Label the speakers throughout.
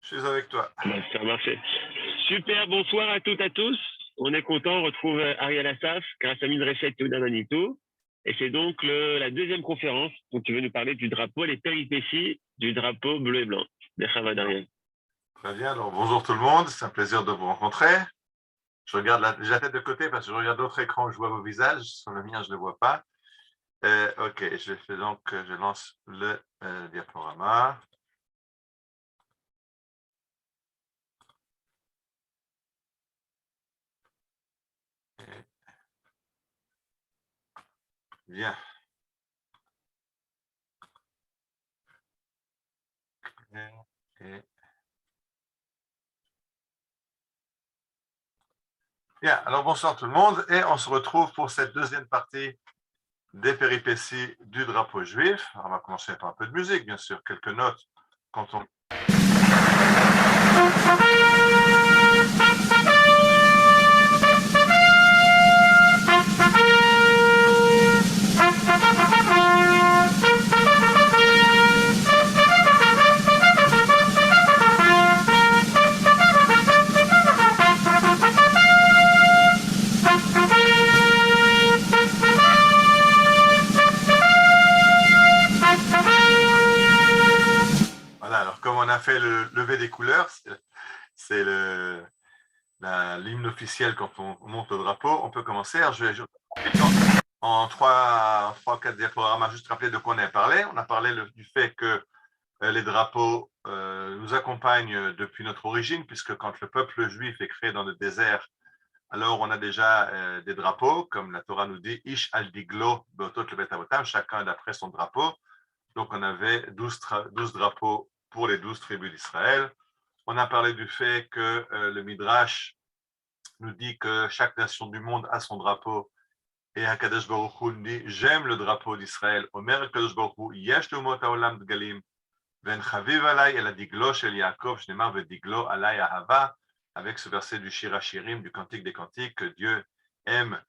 Speaker 1: Je suis avec toi.
Speaker 2: Ça a marché. Super, bonsoir à toutes et à tous. On est content, on retrouve Ariel Assaf grâce à Midreshet Yehuda Manito. Et c'est donc la deuxième conférence où tu veux nous parler du drapeau, les péripéties du drapeau bleu et blanc. Berchavad Ariel.
Speaker 1: Très bien, alors bonjour tout le monde, c'est un plaisir de vous rencontrer. Je regarde la tête de côté parce que je regarde d'autres écrans où je vois vos visages. Sur le mien, je ne le vois pas. Ok, je fais donc, je lance le diaporama. Bien. Et... Bien, alors bonsoir tout le monde et on se retrouve pour cette deuxième partie des péripéties du drapeau juif. Alors, on va commencer par un peu de musique, bien sûr, quelques notes quand on... Voilà, alors comme on a fait le lever des couleurs, c'est l'hymne officiel quand on monte le drapeau, on peut commencer. Alors, je vais en 3-4 diaporamas juste rappeler de quoi on a parlé. On a parlé du fait que les drapeaux nous accompagnent depuis notre origine, puisque quand le peuple juif est créé dans le désert, alors on a déjà des drapeaux, comme la Torah nous dit, Ish al diglo beotot le bet avotam, chacun d'après son drapeau. Donc on avait 12 drapeaux pour les 12 tribus d'Israël. On a parlé du fait que le Midrash nous dit que chaque nation du monde a son drapeau. Et Hakadosh Baruch Hu nous dit, j'aime le drapeau d'Israël. Omer Hakadosh Baruch Hu, yesh lumot haolam dgalim, ven chaviv alay el diglo shel Yaakov, shnemar vediglo alay ahava, avec ce verset du Shir HaShirim, du Cantique des Cantiques, que Dieu aime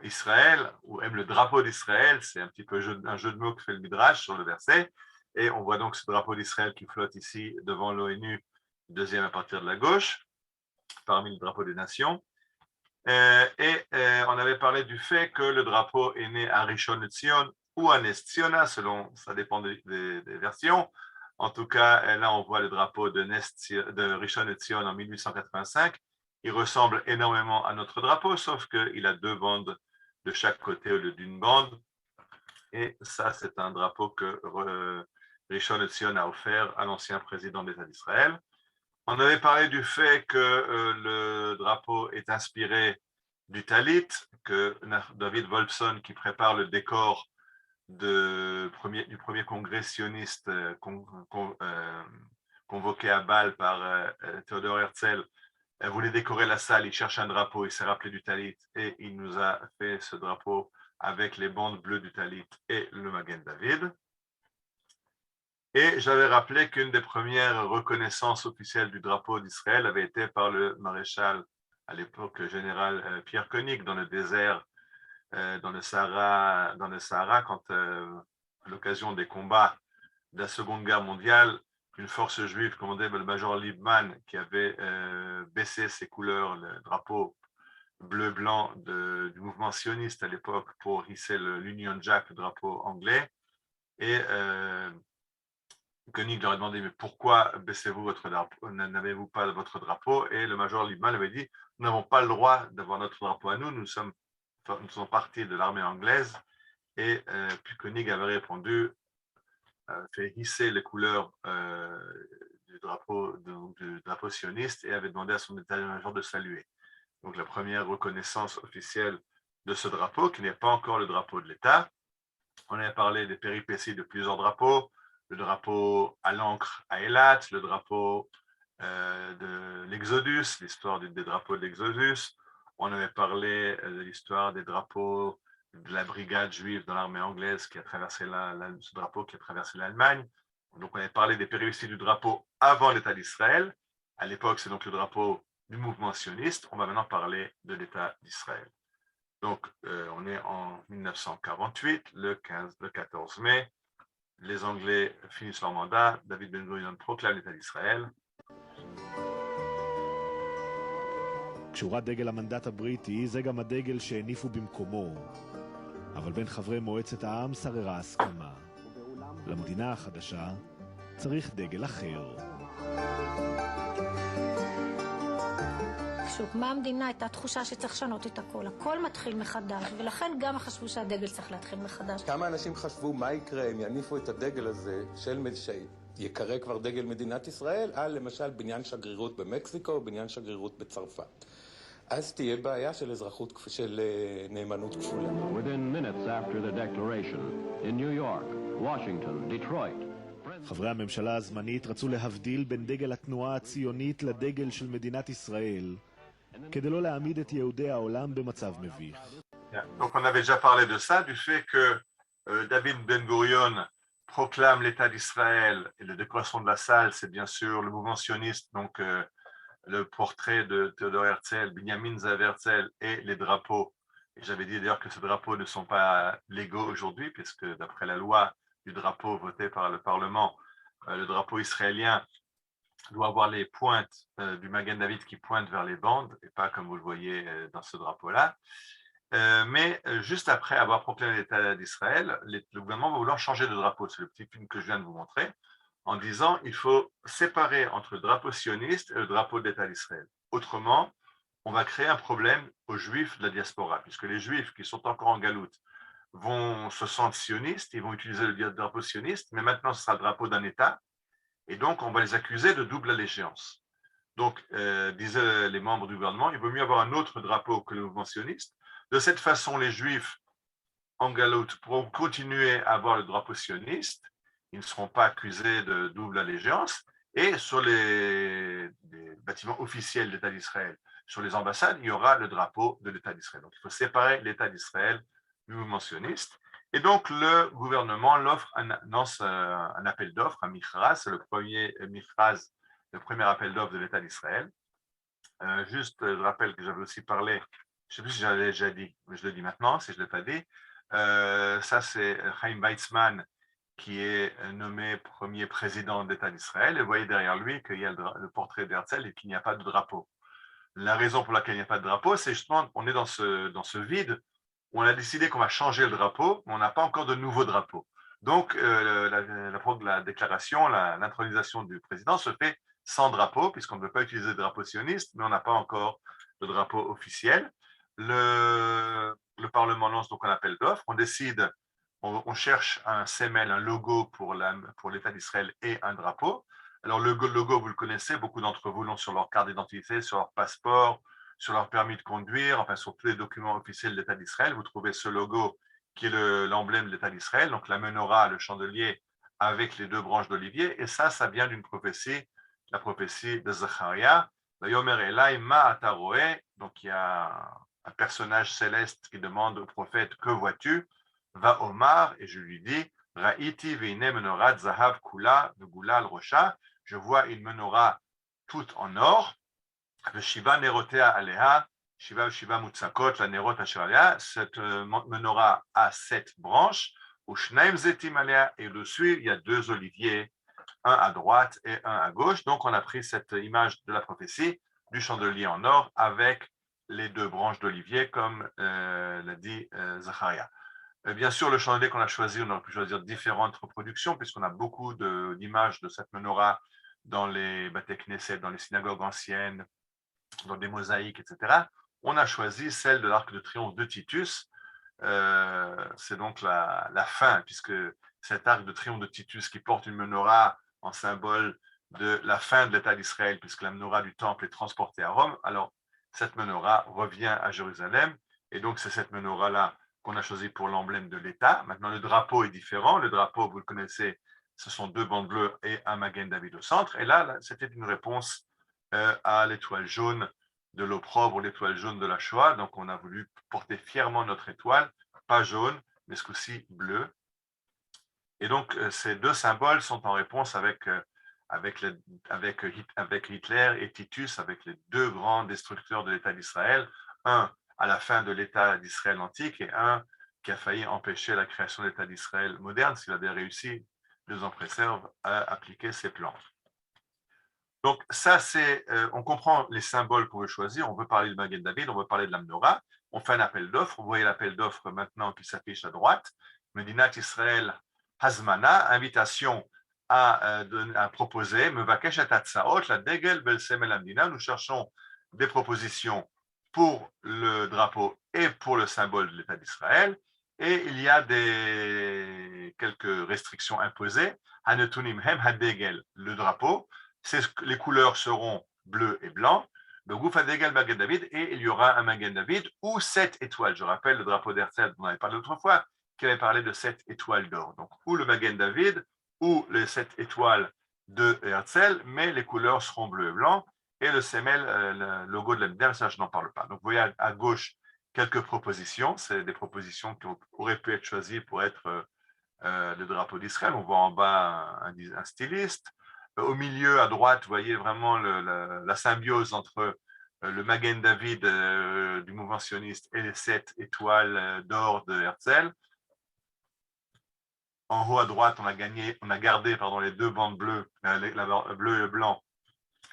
Speaker 1: Israël, ou aime le drapeau d'Israël. C'est un petit peu un jeu de mots que fait le Midrash sur le verset. Et on voit donc ce drapeau d'Israël qui flotte ici devant l'ONU, deuxième à partir de la gauche, parmi les drapeaux des nations. On avait parlé du fait que le drapeau est né à Rishon LeZion ou à Nes Tzionah, selon, ça dépend des versions. En tout cas, là, on voit le drapeau de Rishon LeZion en 1885. Il ressemble énormément à notre drapeau, sauf qu'il a deux bandes de chaque côté au lieu d'une bande. Et ça, c'est un drapeau que Rishon LeZion a offert à l'ancien président de l'État d'Israël. On avait parlé du fait que le drapeau est inspiré du Talit, que David Wolfson, qui prépare le décor du premier congrès sioniste convoqué à Bâle par Théodore Herzl, voulait décorer la salle, il cherche un drapeau, il s'est rappelé du Talit et il nous a fait ce drapeau avec les bandes bleues du Talit et le Magen David. Et j'avais rappelé qu'une des premières reconnaissances officielles du drapeau d'Israël avait été par le maréchal, à l'époque général Pierre Koenig, dans le désert, dans le Sahara, quand, à l'occasion des combats de la Seconde Guerre mondiale, une force juive commandée par le major Liebman, qui avait baissé ses couleurs, le drapeau bleu-blanc du mouvement sioniste à l'époque, pour hisser l'Union Jack, le drapeau anglais. Et Koenig leur a demandé, mais pourquoi baissez-vous votre drapeau, n'avez-vous pas votre drapeau? Et le major Liebman avait dit, nous n'avons pas le droit d'avoir notre drapeau à nous, nous sommes partis de l'armée anglaise. Et puis Koenig avait répondu, fait hisser les couleurs du drapeau sioniste et avait demandé à son état-major de saluer. Donc la première reconnaissance officielle de ce drapeau, qui n'est pas encore le drapeau de l'État. On avait parlé des péripéties de plusieurs drapeaux, le drapeau à l'encre à Eilat, le drapeau de l'Exodus, l'histoire des drapeaux de l'Exodus. On avait parlé de l'histoire des drapeaux de la brigade juive dans l'armée anglaise qui a traversé ce drapeau qui a traversé l'Allemagne. Donc on avait parlé des péripéties du drapeau avant l'État d'Israël. À l'époque, c'est donc le drapeau du mouvement sioniste. On va maintenant parler de l'État d'Israël. Donc, on est en 1948, le 14 mai. Les Anglais finissent leur mandat. David Ben-Gurion proclame l'État d'Israël.
Speaker 3: כשהורד דגל המנדט הבריטי, זה גם הדגל שהניפו במקומו. אבל בין חברי מועצת העם שררה הסכמה. למדינה החדשה צריך דגל אחר.
Speaker 4: כשהוקמה המדינה הייתה תחושה שצריך לשנות את הכל. הכל מתחיל מחדש, ולכן גם חשבו שהדגל צריך להתחיל מחדש.
Speaker 5: כמה אנשים חשבו מה יקרה אם יניפו את הדגל הזה שיקרא כבר דגל מדינת ישראל על למשל בניין שגרירות במקסיקו או בניין שגרירות בצרפת. אז תהיה בעיה של נאמנות כפולה.
Speaker 6: Within minutes after the declaration, in New York, Washington, Detroit.
Speaker 3: חברי הממשלה הזמנית רצו להבדיל בין דגל התנועה הציונית לדגל של מדינת ישראל, כדי לא להעמיד את יהודי העולם במצב מביך.
Speaker 1: Donc on avait déjà parlé de ça, du fait que David Ben-Gurion proclame l'État d'Israël et la décoration de la salle, c'est bien sûr le mouvement sioniste, donc le portrait de Théodore Herzl, Binyamin Zahav Herzl et les drapeaux. Et j'avais dit d'ailleurs que ces drapeaux ne sont pas légaux aujourd'hui, puisque d'après la loi du drapeau voté par le Parlement, le drapeau israélien doit avoir les pointes du Magen David qui pointent vers les bandes, et pas comme vous le voyez dans ce drapeau-là. Mais juste après avoir proclamé l'État d'Israël, le gouvernement va vouloir changer de drapeau. C'est le petit film que je viens de vous montrer, en disant il faut séparer entre le drapeau sioniste et le drapeau de l'État d'Israël. Autrement, on va créer un problème aux Juifs de la diaspora, puisque les Juifs qui sont encore en galoute vont se sentir sionistes, ils vont utiliser le drapeau sioniste, mais maintenant ce sera le drapeau d'un État, et donc on va les accuser de double allégeance. Donc, disaient les membres du gouvernement, il vaut mieux avoir un autre drapeau que le mouvement sioniste. De cette façon, les Juifs en galoute pourront continuer à avoir le drapeau sioniste, ils ne seront pas accusés de double allégeance, et sur les bâtiments officiels de l'État d'Israël, sur les ambassades, il y aura le drapeau de l'État d'Israël. Donc, il faut séparer l'État d'Israël du mouvement sioniste. Et donc, le gouvernement lance un appel d'offres, un michraz, c'est le premier michraz, le premier appel d'offres de l'État d'Israël. Juste, je rappelle que j'avais aussi parlé, je ne sais plus si j'avais déjà dit, mais je le dis maintenant, si je ne l'ai pas dit. Ça, c'est Chaim Weizmann, qui est nommé premier président de l'État d'Israël. Et vous voyez derrière lui qu'il y a le portrait d'Herzl et qu'il n'y a pas de drapeau. La raison pour laquelle il n'y a pas de drapeau, c'est justement qu'on est dans ce vide où on a décidé qu'on va changer le drapeau, mais on n'a pas encore de nouveau drapeau. Donc, la déclaration, l'intronisation du président se fait sans drapeau, puisqu'on ne veut pas utiliser de drapeau sioniste, mais on n'a pas encore de drapeau officiel. Le Parlement lance donc un appel d'offres. On décide, on cherche un semel, un logo pour l'État d'Israël et un drapeau. Alors, le logo, vous le connaissez, beaucoup d'entre vous l'ont sur leur carte d'identité, sur leur passeport, sur leur permis de conduire, enfin sur tous les documents officiels de l'État d'Israël. Vous trouvez ce logo qui est l'emblème de l'État d'Israël, donc la menorah, le chandelier avec les deux branches d'olivier. Et ça vient d'une prophétie, la prophétie de Zacharia. Yomer Elai ma ataroe. Donc il y a un personnage céleste qui demande au prophète, que vois-tu? Va Omar, et je lui dis, Ra'iti veine menorah zahav kula vegula al rosha. Je vois une menorah toute en or. Shiva nerotea aleha, Shiva mutzakot, la nerot asher. Cette menorah a 7 branches, ou shnaim zetim alea, et dessus il y a 2 oliviers, un à droite et un à gauche. Donc on a pris cette image de la prophétie du chandelier en or avec les 2 branches d'olivier, comme l'a dit Zacharia. Bien sûr, le chandelier qu'on a choisi, on aurait pu choisir différentes reproductions, puisqu'on a beaucoup d'images de cette menorah dans les Bate Knesset, dans les synagogues anciennes, dans des mosaïques, etc. On a choisi celle de l'Arc de Triomphe de Titus. C'est donc la fin, puisque cet Arc de Triomphe de Titus qui porte une menorah en symbole de la fin de l'État d'Israël, puisque la menorah du temple est transportée à Rome, alors cette menorah revient à Jérusalem, et donc c'est cette menorah-là qu'on a choisi pour l'emblème de l'État. Maintenant, le drapeau est différent. Le drapeau, vous le connaissez, ce sont 2 bandes bleues et un Magen David au centre. Et là c'était une réponse à l'étoile jaune de l'opprobre, l'étoile jaune de la Shoah. Donc, on a voulu porter fièrement notre étoile, pas jaune, mais ce coup-ci bleu. Et donc, ces 2 symboles sont en réponse avec Hitler et Titus, avec les 2 grands destructeurs de l'État d'Israël, un à la fin de l'État d'Israël antique et un qui a failli empêcher la création de l'État d'Israël moderne, s'il avait réussi 2 ans précédents à appliquer ses plans. Donc ça, c'est, on comprend les symboles qu'on veut choisir. On veut parler de Magen David, on veut parler de la menorah. On fait un appel d'offres. Vous voyez l'appel d'offres maintenant qui s'affiche à droite. Medinat Israël Hazmana, invitation à proposer. Mevakesh et Hatzaot, la Degel Bel Semel Amdina. Nous cherchons des propositions pour le drapeau et pour le symbole de l'État d'Israël. Et il y a quelques restrictions imposées. Hanetunim hem hadegel, le drapeau. Les couleurs seront bleu et blanc. Le Goufa Degel Magen David, et il y aura un Magen David ou 7 étoiles. Je rappelle le drapeau d'Herzl dont on avait parlé l'autre fois, qui avait parlé de 7 étoiles d'or. Donc, ou le Magen David ou les 7 étoiles de Herzl, mais les couleurs seront bleu et blanc. Et le semel, le logo de la Médine, ça je n'en parle pas. Donc, vous voyez à gauche quelques propositions. C'est des propositions qui auraient pu être choisies pour être le drapeau d'Israël. On voit en bas un styliste. Au milieu, à droite, vous voyez vraiment la symbiose entre le Magen David du mouvement sioniste et les 7 étoiles d'or de Herzl. En haut à droite, on a gardé les 2 bandes bleues, bleu et le blanc,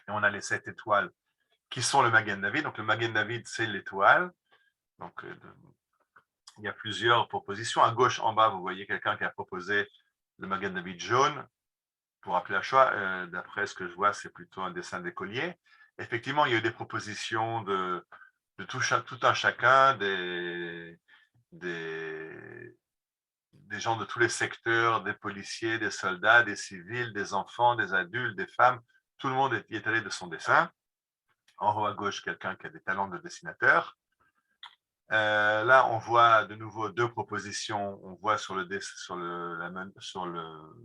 Speaker 1: et on a les 7 étoiles qui sont le Magen David. Donc le Magen David, c'est l'étoile. Donc il y a plusieurs propositions. À gauche, en bas, vous voyez quelqu'un qui a proposé le Magen David jaune. Pour appeler à choix, d'après ce que je vois, c'est plutôt un dessin d'écolier. Effectivement, il y a eu des propositions de tout un chacun, des gens de tous les secteurs, des policiers, des soldats, des civils, des enfants, des adultes, des femmes. Tout le monde y est allé de son dessin. En haut à gauche, quelqu'un qui a des talents de dessinateur. Là, on voit de nouveau 2 propositions. On voit sur le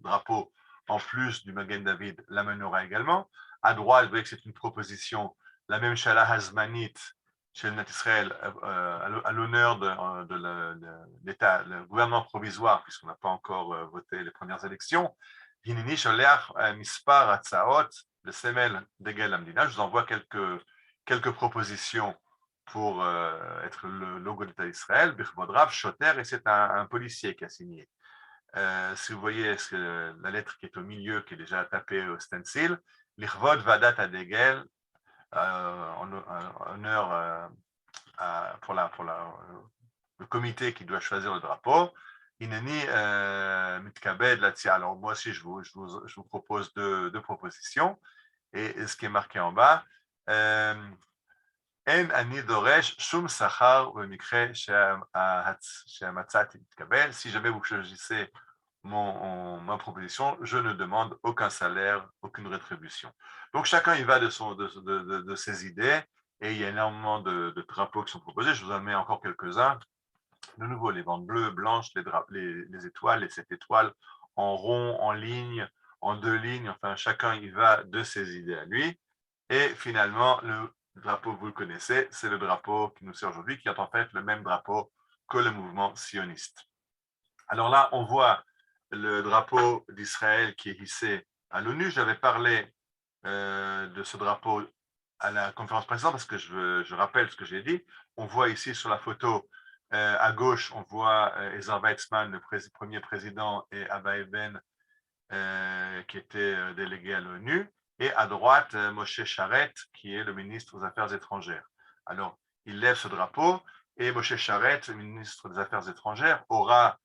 Speaker 1: drapeau, en plus du Magen David, la menorah également. À droite, vous voyez que c'est une proposition, la même Shala Hazmanit chez le Israël, à l'honneur de l'État, le gouvernement provisoire, puisqu'on n'a pas encore voté les premières élections. Hinini Sholeach Mispar Hatzaot, le Semel Degel Amdina. Je vous envoie quelques propositions pour être le logo de l'État d'Israël. Birvodrav Shoter, et c'est un policier qui a signé. Si vous voyez la lettre qui est au milieu, qui est déjà tapée au stencil, Lichvod Vadat Adegel, en honneur pour le comité qui doit choisir le drapeau. Ineni Mitkabed Latia. Alors moi aussi, je vous propose 2 propositions. Et ce qui est marqué en bas, En ani doresh shum sachar b'mikre she'hamatzati titkabel. Si jamais vous choisissez ma proposition, je ne demande aucun salaire, aucune rétribution. Donc chacun y va de ses idées, et il y a énormément de drapeaux qui sont proposés. Je vous en mets encore quelques-uns. De nouveau, les bandes bleues, blanches, les étoiles, les 7 étoiles, en rond, en ligne, en 2 lignes. Enfin, chacun y va de ses idées à lui. Et finalement, le drapeau, vous le connaissez, c'est le drapeau qui nous sert aujourd'hui, qui est en fait le même drapeau que le mouvement sioniste. Alors là, on voit le drapeau d'Israël qui est hissé à l'ONU. J'avais parlé de ce drapeau à la conférence précédente parce que je rappelle ce que j'ai dit. On voit ici sur la photo, à gauche, on voit Ezer Weizmann, le premier président, et Abba Eban, qui était délégué à l'ONU. Et à droite, Moshe Sharet, qui est le ministre des Affaires étrangères. Alors, il lève ce drapeau, et Moshe Sharet, le ministre des Affaires étrangères, va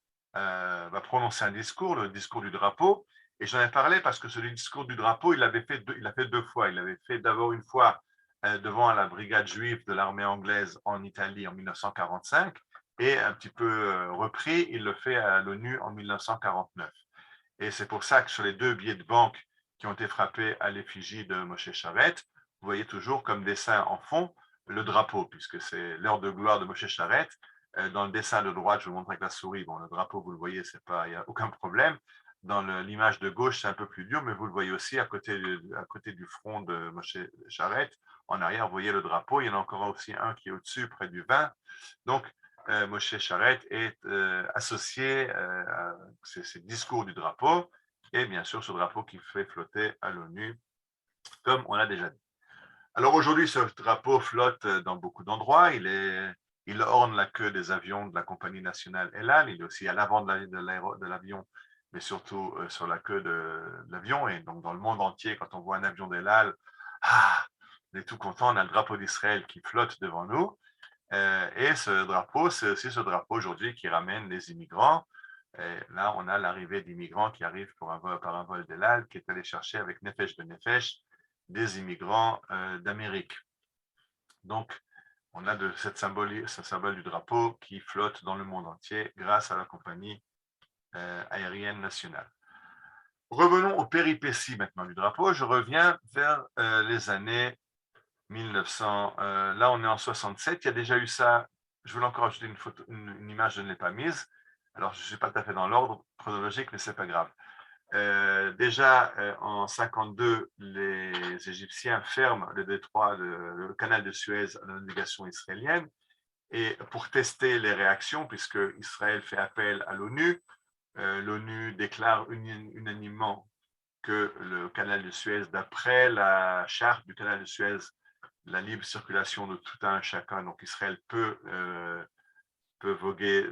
Speaker 1: prononcer un discours, le discours du drapeau. Et j'en ai parlé parce que ce discours du drapeau, il l'a fait 2 fois. Il l'avait fait d'abord une fois devant la brigade juive de l'armée anglaise en Italie en 1945, et un petit peu repris, il le fait à l'ONU en 1949. Et c'est pour ça que sur les 2 billets de banque qui ont été frappés à l'effigie de Moshe Sharet, vous voyez toujours comme dessin en fond le drapeau, puisque c'est l'heure de gloire de Moshe Sharet. Dans le dessin de droite, je vous montre avec la souris, bon, le drapeau, vous le voyez, il n'y a aucun problème. Dans l'image de gauche, c'est un peu plus dur, mais vous le voyez aussi à côté du front de Moshe Sharet. En arrière, vous voyez le drapeau. Il y en a encore aussi un qui est au-dessus, près du 20. Donc, Moshe Sharet est associé à ces discours du drapeau, et bien sûr ce drapeau qui fait flotter à l'ONU, comme on l'a déjà dit. Alors aujourd'hui, ce drapeau flotte dans beaucoup d'endroits. Il orne la queue des avions de la compagnie nationale El Al. Il est aussi à l'avant de l'avion mais surtout sur la queue de l'avion. Et donc, dans le monde entier, quand on voit un avion d'El Al, on est tout content, on a le drapeau d'Israël qui flotte devant nous. Et ce drapeau, c'est aussi ce drapeau aujourd'hui qui ramène les immigrants. Et là, on a l'arrivée d'immigrants qui arrivent par un vol d'El Al, qui est allé chercher avec Nefesh Benefesh des immigrants d'Amérique. Donc, on a ce symbole du drapeau qui flotte dans le monde entier grâce à la compagnie aérienne nationale. Revenons aux péripéties maintenant du drapeau. Je reviens vers les années 1900. Là, on est en 67. Il y a déjà eu ça. Je voulais encore ajouter une image, je ne l'ai pas mise. Alors, je ne suis pas tout à fait dans l'ordre chronologique, mais ce n'est pas grave. Déjà en 52, les Égyptiens ferment le canal de Suez à la navigation israélienne. Et pour tester les réactions, puisque Israël fait appel à l'ONU, l'ONU déclare unanimement que le canal de Suez, d'après la charte du canal de Suez, la libre circulation de tout un chacun, donc Israël peut voguer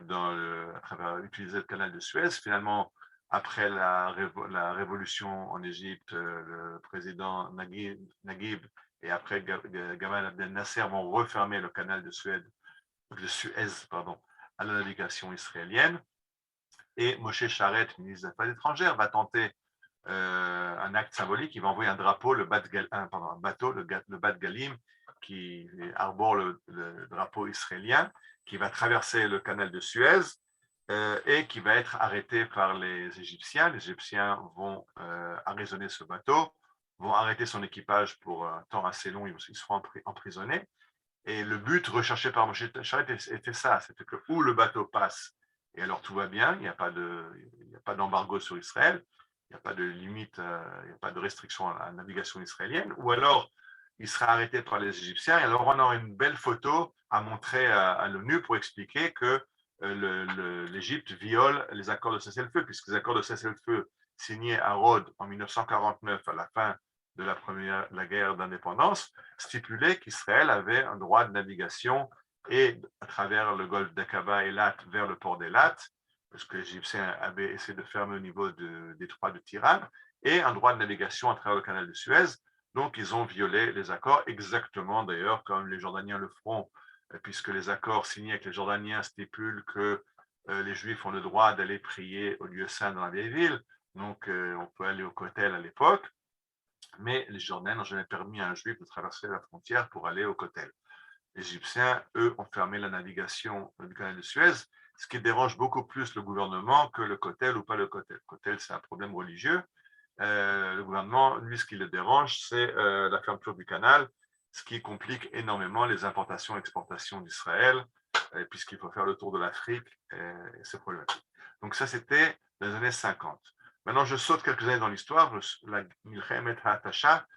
Speaker 1: utiliser le canal de Suez. Finalement, après la révolution en Égypte, le président Naguib et après Gamal Abdel Nasser vont refermer le canal de Suez à la navigation israélienne. Et Moshe Sharet, ministre des Affaires étrangères, va tenter un acte symbolique. Il va envoyer un drapeau, un bateau, le Bat Galim, qui arbore le drapeau israélien, qui va traverser le canal de Suez et qui va être arrêté par les Égyptiens. Les Égyptiens vont arraisonner ce bateau, vont arrêter son équipage pour un temps assez long, ils seront emprisonnés. Et le but recherché par Moshe Sharet était ça, c'était que où le bateau passe, et alors tout va bien, il n'y a pas d'embargo sur Israël, il n'y a pas de limite, il n'y a pas de restriction à la navigation israélienne, ou alors il sera arrêté par les Égyptiens, et alors on aura une belle photo à montrer à l'ONU pour expliquer que l'Égypte viole les accords de cessez-le-feu, puisque les accords de cessez-le-feu signés à Rhodes en 1949, à la fin de la guerre d'indépendance, stipulaient qu'Israël avait un droit de navigation et à travers le golfe d'Aqaba et Eilat vers le port d'Eilat, parce que les Égyptiens avaient essayé de fermer au niveau du détroit de Tiran, et un droit de navigation à travers le canal de Suez. Donc, ils ont violé les accords, exactement d'ailleurs comme les Jordaniens le feront, puisque les accords signés avec les Jordaniens stipulent que les Juifs ont le droit d'aller prier au lieu saint dans la vieille ville. Donc, on peut aller au Kotel à l'époque, mais les Jordaniens n'ont jamais permis à un Juif de traverser la frontière pour aller au Kotel. Les Égyptiens, eux, ont fermé la navigation du canal de Suez, ce qui dérange beaucoup plus le gouvernement que le Kotel ou pas le Kotel. Le Kotel, c'est un problème religieux. Le gouvernement, lui, ce qui le dérange, c'est la fermeture du canal, ce qui complique énormément les importations et exportations d'Israël, puisqu'il faut faire le tour de l'Afrique, et c'est problématique. Donc ça, c'était dans les années 50. Maintenant, je saute quelques années dans l'histoire. La Milchemet HaHattasha,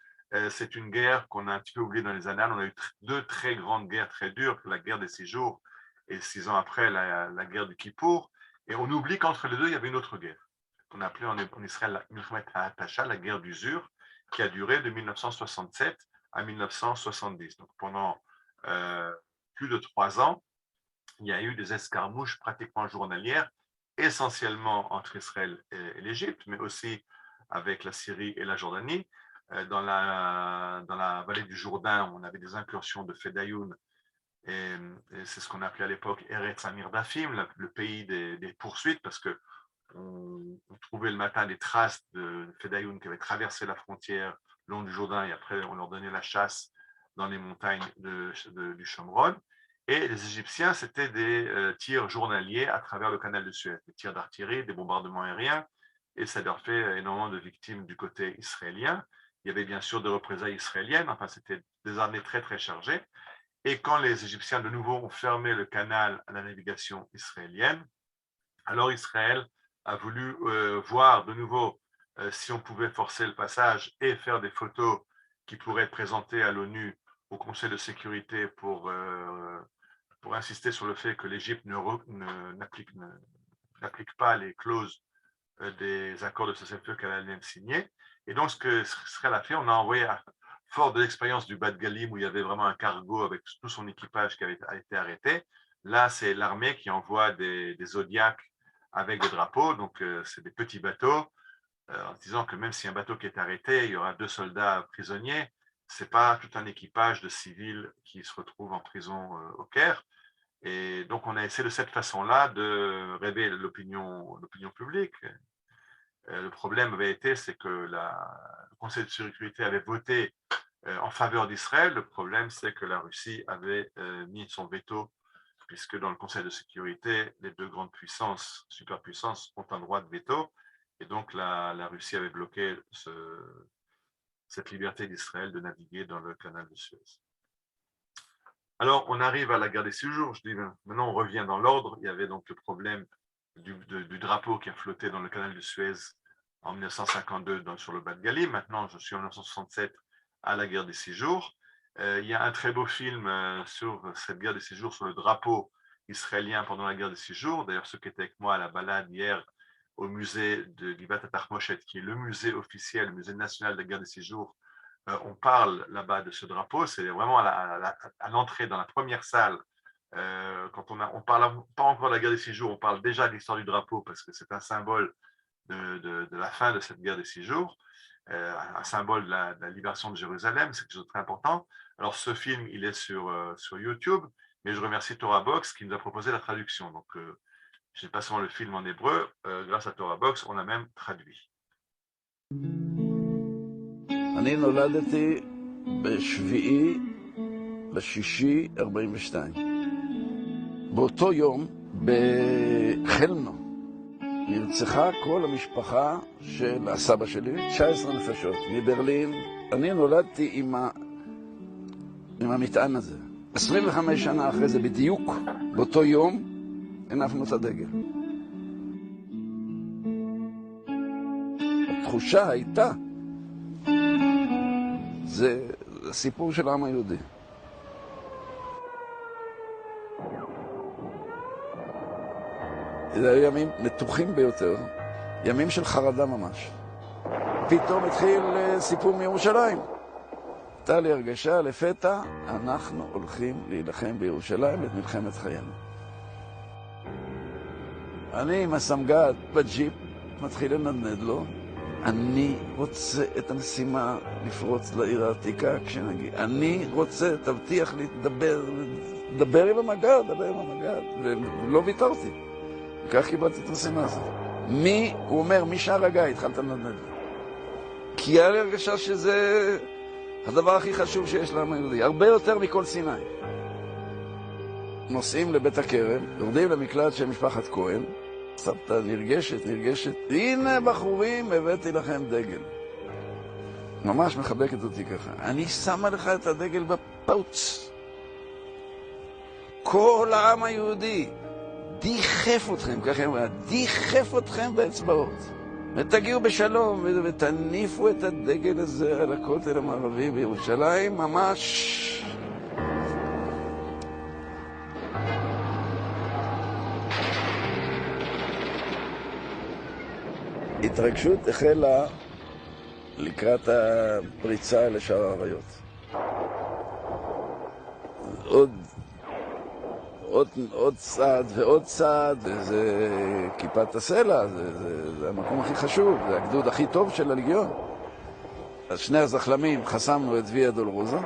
Speaker 1: c'est une guerre qu'on a un petit peu oubliée dans les annales. On a eu deux très grandes guerres très dures, la guerre des 6 jours et 6 ans après, la guerre du Kippour. Et on oublie qu'entre les deux, il y avait une autre guerre qu'on appelait en Israël la Milchemet HaHattasha, la guerre d'usure, qui a duré de 1967 à 1970. Donc pendant plus de 3 ans, il y a eu des escarmouches pratiquement journalières, essentiellement entre Israël et l'Égypte, mais aussi avec la Syrie et la Jordanie. Dans la vallée du Jourdain, on avait des incursions de Fedayoun, et c'est ce qu'on appelait à l'époque Eretz Amirdafim, le pays des poursuites, parce que on trouvait le matin des traces de Fedayoun qui avaient traversé la frontière le long du Jourdain, et après on leur donnait la chasse dans les montagnes du Shomron. Et les Égyptiens, c'était des tirs journaliers à travers le canal de Suez, des tirs d'artillerie, des bombardements aériens, et ça leur fait énormément de victimes du côté israélien. Il y avait bien sûr des représailles israéliennes, enfin c'était des armées très très chargées. Et quand les Égyptiens de nouveau ont fermé le canal à la navigation israélienne, alors Israël a voulu voir de nouveau si on pouvait forcer le passage et faire des photos qui pourraient être présentées à l'ONU, au Conseil de sécurité, pour insister sur le fait que l'Égypte n'applique pas les clauses des accords de cessez-le-feu qu'elle a signés. Et donc, ce que Israël a fait, on a envoyé, fort de l'expérience du Bat Galim, où il y avait vraiment un cargo avec tout son équipage qui a été arrêté. Là, c'est l'armée qui envoie des Zodiacs avec des drapeaux. Donc, c'est des petits bateaux, en disant que même si un bateau qui est arrêté, il y aura 2 soldats prisonniers. Ce n'est pas tout un équipage de civils qui se retrouvent en prison au Caire. Et donc, on a essayé de cette façon-là de réveiller l'opinion publique. Le problème avait été, c'est que le Conseil de sécurité avait voté en faveur d'Israël. Le problème, c'est que la Russie avait mis son veto, puisque dans le Conseil de sécurité, les 2 grandes puissances, superpuissances, ont un droit de veto. Et donc, la Russie avait bloqué cette liberté d'Israël de naviguer dans le canal de Suez. Alors, on arrive à la guerre des 6 jours. Je dis, maintenant, on revient dans l'ordre. Il y avait donc le problème du drapeau qui a flotté dans le canal de Suez en 1952 sur le bas de Gali. Maintenant, je suis en 1967 à la guerre des 6 jours. Il y a un très beau film sur cette guerre des 6 jours, sur le drapeau israélien pendant la guerre des 6 jours. D'ailleurs, ceux qui étaient avec moi à la balade hier au musée de Givat Atachmoshet, qui est le musée officiel, le musée national de la guerre des 6 jours, on parle là-bas de ce drapeau. C'est vraiment à l'entrée, dans la première salle. Quand on parle pas encore de la guerre des 6 jours, on parle déjà de l'histoire du drapeau, parce que c'est un symbole de la fin de cette guerre des 6 jours, un symbole de la libération de Jérusalem. C'est quelque chose de très important. Alors, ce film, il est sur YouTube, mais je remercie Torah Box qui nous a proposé la traduction. Donc, je n'ai pas seulement le film en hébreu, grâce à Torah Box, on a même traduit.
Speaker 7: אני נולדתי בשביעי לשישי 42. באותו יום בחלנו נרצחה כל המשפחה של הסבא שלי, 19 נפשות מברלין. אני נולדתי עם המטען הזה. 25 שנה אחרי זה בדיוק, באותו יום, הנפנו את הדגל. התחושה הייתה, זה הסיפור של העם היהודי. זה היו ימים מתוחים ביותר, ימים של חרדה ממש. פתאום התחיל סיפור מירושלים. הייתה לי הרגשה, לפתע, אנחנו הולכים להילחם בירושלים את מלחמת חיינו. אני עם הסמג"ד בג'יפ מתחיל לנדנד לו. אני רוצה את המשימה לפרוץ לעיר העתיקה כשנגיע. אני רוצה, תבטיח לי, דבר עם המג"ד, ולא ויתרתי. וכך קיבלתי את המשימה הזאת. הוא אומר, משער הגיא התחלת לנדנד. כי היה לי הרגשה שזה הדבר הכי חשוב שיש לעם היהודי, הרבה יותר מכל סיני. נוסעים לבית הכרם, יורדים למקלט של משפחת כהן, סבתא נרגשת, הנה בחורים, הבאתי לכם דגל. ממש מחבקת אותי ככה. אני שמה לך את הדגל בפאוץ. כל העם היהודי דיחף אתכם, ככה אמרה, דיחף אתכם באצבעות. ותגיעו בשלום ותניפו את הדגל הזה על הכותל המערבי בירושלים, ממש... התרגשות החלה לקראת הפריצה לשער האריות. עוד צעד ועוד צעד, זה כיפת הסלע, זה המקום הכי חשוב, זה הגדוד הכי טוב של הלגיון. אז שני הזחלמים חסמנו את ויה דולרוזה,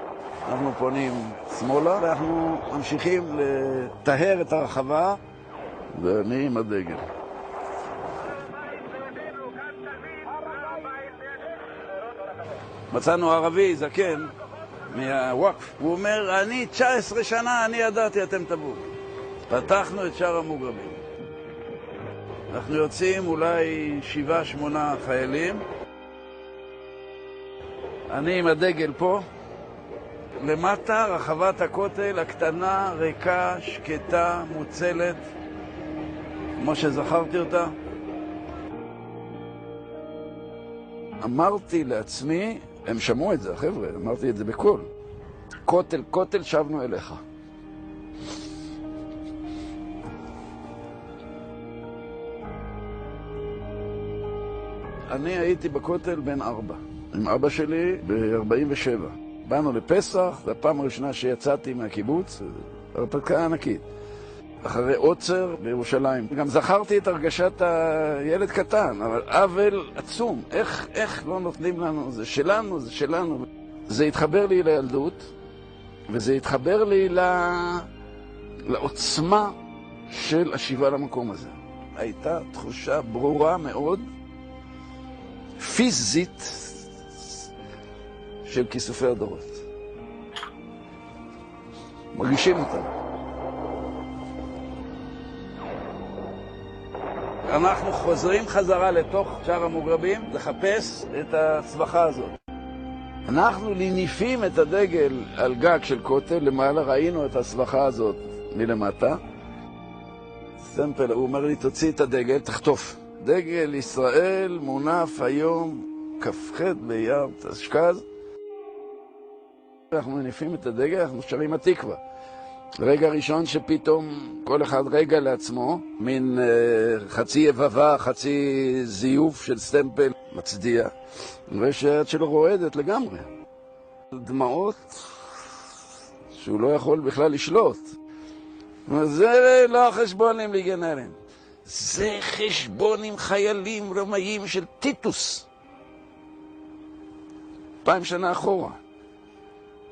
Speaker 7: אנחנו פונים שמאלה, ואנחנו ממשיכים לטהר את הרחבה, ואני עם הדגל. מצאנו ערבי זקן מהוואקף, הוא אומר, אני 19 שנה, אני ידעתי, אתם תבואו. פתחנו את שער המוגרבים. אנחנו יוצאים אולי 7-8 חיילים. אני עם הדגל פה. למטה רחבת הכותל הקטנה, ריקה, שקטה, מוצלת, כמו שזכרתי אותה. אמרתי לעצמי, הם שמעו את זה, החבר'ה, אמרתי את זה בקול. כותל, כותל, שבנו אליך. אני הייתי בכותל בן 4, עם אבא שלי ב-47. באנו לפסח, זו הפעם הראשונה שיצאתי מהקיבוץ, הרפתקה ענקית. אחרי עוצר בירושלים. גם זכרתי את הרגשת הילד קטן, אבל עוול עצום. איך לא נותנים לנו? זה שלנו, זה שלנו. זה התחבר לי לילדות, וזה התחבר לי לעוצמה של השיבה למקום הזה. הייתה תחושה ברורה מאוד, פיזית, של כיסופי הדורות. מרגישים אותם. אנחנו חוזרים חזרה לתוך שער המוגרבים לחפש את הצווחה הזאת. אנחנו ניפים את הדגל על גג של כותל, למעלה ראינו את הצווחה הזאת מלמטה. סטמפל, הוא אומר לי, תוציא את הדגל, תחטוף. דגל ישראל מונף היום כ"ח באייר תשכ"ז. אנחנו מניפים את הדגל, אנחנו שרים התקווה. רגע ראשון שפתאום כל אחד רגע לעצמו, מין חצי יבבה, חצי זיוף של סטמפל מצדיע, ושהיד שלו רועדת לגמרי. דמעות שהוא לא יכול בכלל לשלוט. זה לא חשבון עם ליגנרים, זה חשבון עם חיילים רומאים של טיטוס. 2000 שנה אחורה.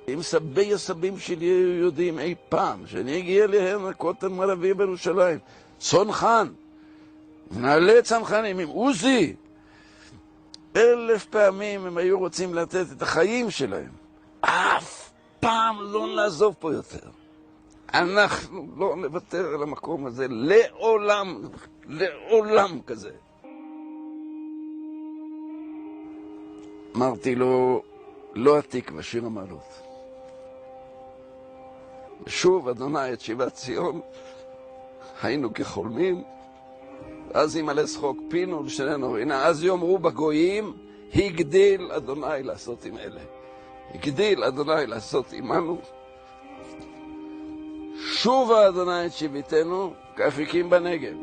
Speaker 7: אם סבי הסבים שלי היו יודעים אי פעם שאני אגיע להם לכותל מערבי בירושלים, צנחן, מנהלי צנחנים עם עוזי, 1000 פעמים הם היו רוצים לתת את החיים שלהם. אף פעם לא נעזוב פה יותר. אנחנו לא נוותר על המקום הזה לעולם, לעולם כזה. אמרתי לו, לא התקווה, שיר המעלות. ושוב, אדוני, את שיבת ציון, היינו כחולמים, אז ימלא שחוק פינו ושננו, הנה, אז יאמרו בגויים, הגדיל אדוני לעשות עם אלה. הגדיל אדוני לעשות עמנו. שובה אדוני את שיביתנו, כאפיקים בנגב.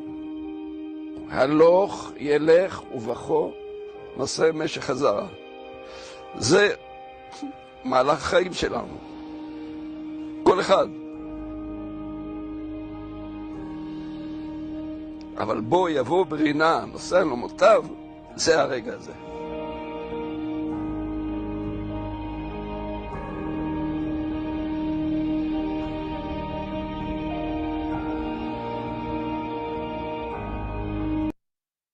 Speaker 7: הלוך, ילך ובכו, נושא משך הזרע. זה מהלך החיים שלנו. כל אחד. אבל בוא יבוא ברינה, נושא לו מוטב, זה הרגע הזה.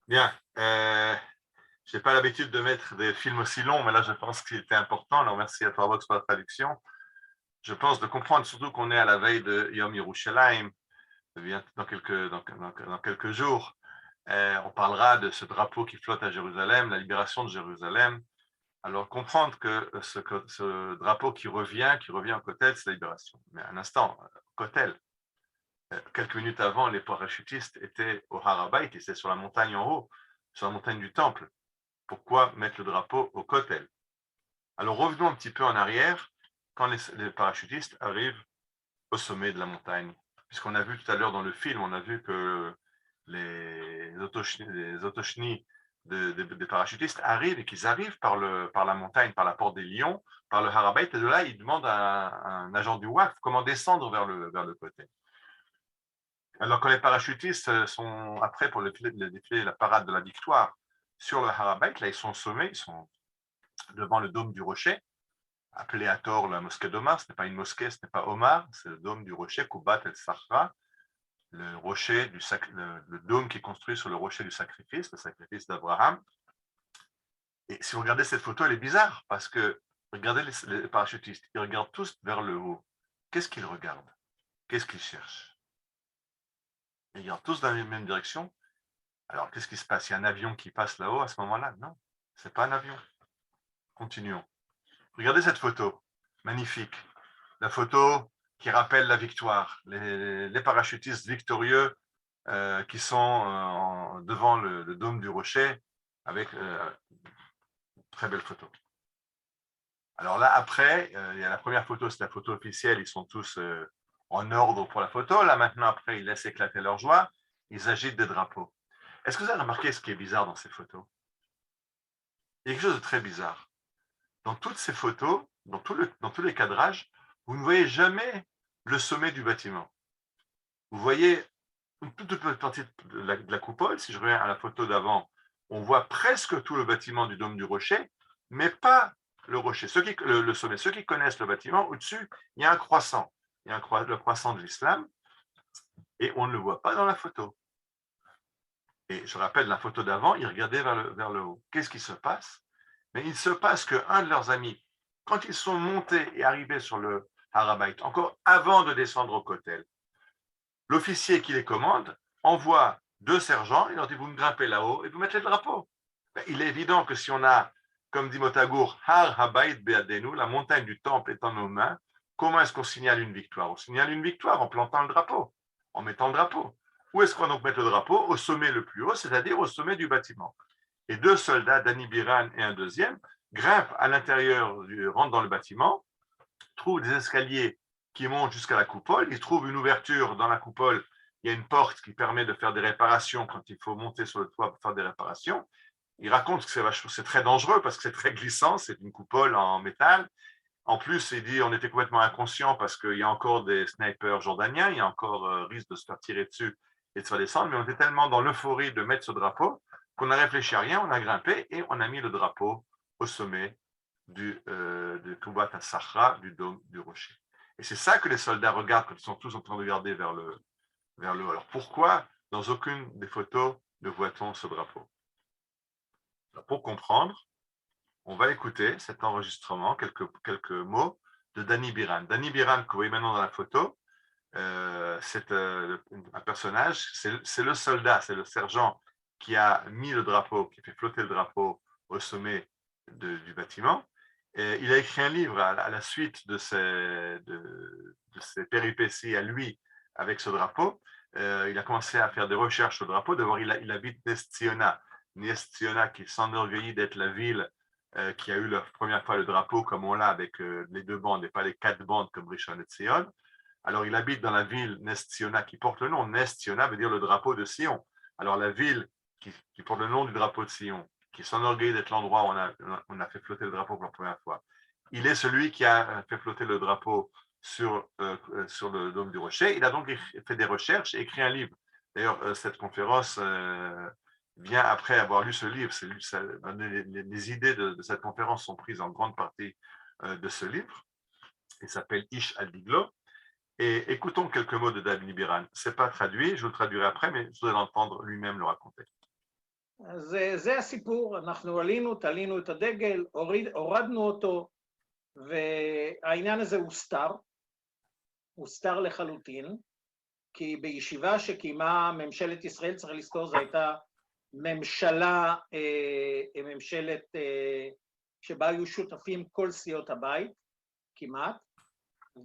Speaker 1: Bien. Je n'ai pas l'habitude de mettre des films aussi longs, mais là, je pense qu'il était important. Alors, merci à Torvox pour la traduction. Je pense de comprendre surtout qu'on est à la veille de Yom Yerushalayim, dans quelques jours. On parlera de ce drapeau qui flotte à Jérusalem, la libération de Jérusalem. Alors, comprendre que ce drapeau qui revient au Kotel, c'est la libération. Mais un instant, Kotel, quelques minutes avant, les parachutistes étaient au Har HaBayit, ils étaient sur la montagne en haut, sur la montagne du Temple. Pourquoi mettre le drapeau au Kotel? Alors revenons un petit peu en arrière, quand les parachutistes arrivent au sommet de la montagne. Puisqu'on a vu tout à l'heure dans le film, on a vu que les otochnis des parachutistes arrivent et qu'ils arrivent par la montagne, par la porte des Lions, par le Har HaBayit, et de là, ils demandent à un agent du Waqf comment descendre vers le Kotel. Alors, quand les parachutistes sont après pour le défilé, la parade de la victoire sur le Har HaBayit, là, ils sont au sommet, ils sont devant le dôme du rocher, appelé à tort la mosquée d'Omar. Ce n'est pas une mosquée, ce n'est pas Omar, c'est le dôme du rocher, Kubat el-Sahra, le rocher le dôme qui est construit sur le rocher du sacrifice, le sacrifice d'Abraham. Et si vous regardez cette photo, elle est bizarre, parce que regardez les parachutistes, ils regardent tous vers le haut. Qu'est-ce qu'ils regardent? Qu'est-ce qu'ils cherchent? Ils regardent tous dans la même direction. Alors, qu'est-ce qui se passe? Il y a un avion qui passe là-haut à ce moment-là? Non, ce n'est pas un avion. Continuons. Regardez cette photo, magnifique. La photo qui rappelle la victoire. Les parachutistes victorieux qui sont devant le dôme du rocher avec très belle photo. Alors là, après, il y a la première photo, c'est la photo officielle. Ils sont tous en ordre pour la photo. Là, maintenant, après, ils laissent éclater leur joie. Ils agitent des drapeaux. Est-ce que vous avez remarqué ce qui est bizarre dans ces photos? Il y a quelque chose de très bizarre. Dans toutes ces photos, dans tous les cadrages, vous ne voyez jamais le sommet du bâtiment. vous voyez une toute petite partie de la coupole. Si je reviens à la photo d'avant, on voit presque tout le bâtiment du dôme du rocher, mais pas le rocher, le sommet. Ceux qui connaissent le bâtiment, au-dessus, il y a un croissant. Il y a le croissant de l'islam, et on ne le voit pas dans la photo. Et je rappelle, la photo d'avant, ils regardaient vers le haut. Qu'est-ce qui se passe? Mais il se passe qu'un de leurs amis, quand ils sont montés et arrivés sur le Harabait, encore avant de descendre au Kotel, l'officier qui les commande envoie 2 sergents, il leur dit, vous me grimpez là-haut et vous mettez le drapeau. Il est évident que si on a, comme dit Motagour, Har Habayit Beadenu, la montagne du temple est en nos mains, comment est-ce qu'on signale une victoire? On signale une victoire en plantant le drapeau, en mettant le drapeau. Où est-ce qu'on va donc mettre le drapeau? Au sommet le plus haut, c'est-à-dire au sommet du bâtiment. Et 2 soldats, Dani Biran et un deuxième, grimpent à l'intérieur, rentrent dans le bâtiment, trouvent des escaliers qui montent jusqu'à la coupole, ils trouvent une ouverture dans la coupole, il y a une porte qui permet de faire des réparations quand il faut monter sur le toit pour faire des réparations. Ils racontent que c'est très dangereux parce que c'est très glissant, c'est une coupole en métal. En plus, il dit on était complètement inconscient parce qu'il y a encore des snipers jordaniens, il y a encore risque de se faire tirer dessus et de se faire descendre, mais on était tellement dans l'euphorie de mettre ce drapeau qu'on n'a réfléchi à rien, on a grimpé et on a mis le drapeau au sommet de Toubat al-Sahra, du dôme du rocher. Et c'est ça que les soldats regardent quand ils sont tous en train de regarder vers le haut. Alors pourquoi dans aucune des photos ne voit-on ce drapeau? Alors, pour comprendre, on va écouter cet enregistrement, quelques mots de Dani Biran. Dani Biran, que vous voyez maintenant dans la photo, c'est un personnage, c'est le soldat, c'est le sergent qui a mis le drapeau, qui fait flotter le drapeau au sommet du bâtiment. Et il a écrit un livre à la suite de ses péripéties à lui avec ce drapeau. Il a commencé à faire des recherches sur le drapeau. D'abord, il habite Nestiona, qui s'enorgueillit d'être la ville qui a eu la première fois le drapeau comme on l'a avec les 2 bandes et pas les 4 bandes comme Rishon LeZion. Alors, il habite dans la ville Nestiona qui porte le nom. Nestiona veut dire le drapeau de Sion. Alors, la ville qui porte le nom du drapeau de Sion, qui s'enorgueillit d'être l'endroit où on a fait flotter le drapeau pour la première fois. Il est celui qui a fait flotter le drapeau sur le dôme du rocher. Il a donc fait des recherches et écrit un livre. D'ailleurs, cette conférence vient après avoir lu ce livre. Les idées de cette conférence sont prises en grande partie de ce livre. Il s'appelle Ish al-Diglo. Et écoutons quelques mots de Dani Biran. Ce n'est pas traduit, je vous le traduirai après, mais je voudrais l'entendre lui-même le raconter.
Speaker 8: זה הסיפור, אנחנו תלינו את הדגל, הורדנו אותו, והעניין הזה הוסתר לחלוטין, כי בישיבה שקיימה ממשלת ישראל, צריך לזכור, זו הייתה ממשלת שבה היו שותפים כל סיעות הבית, כמעט,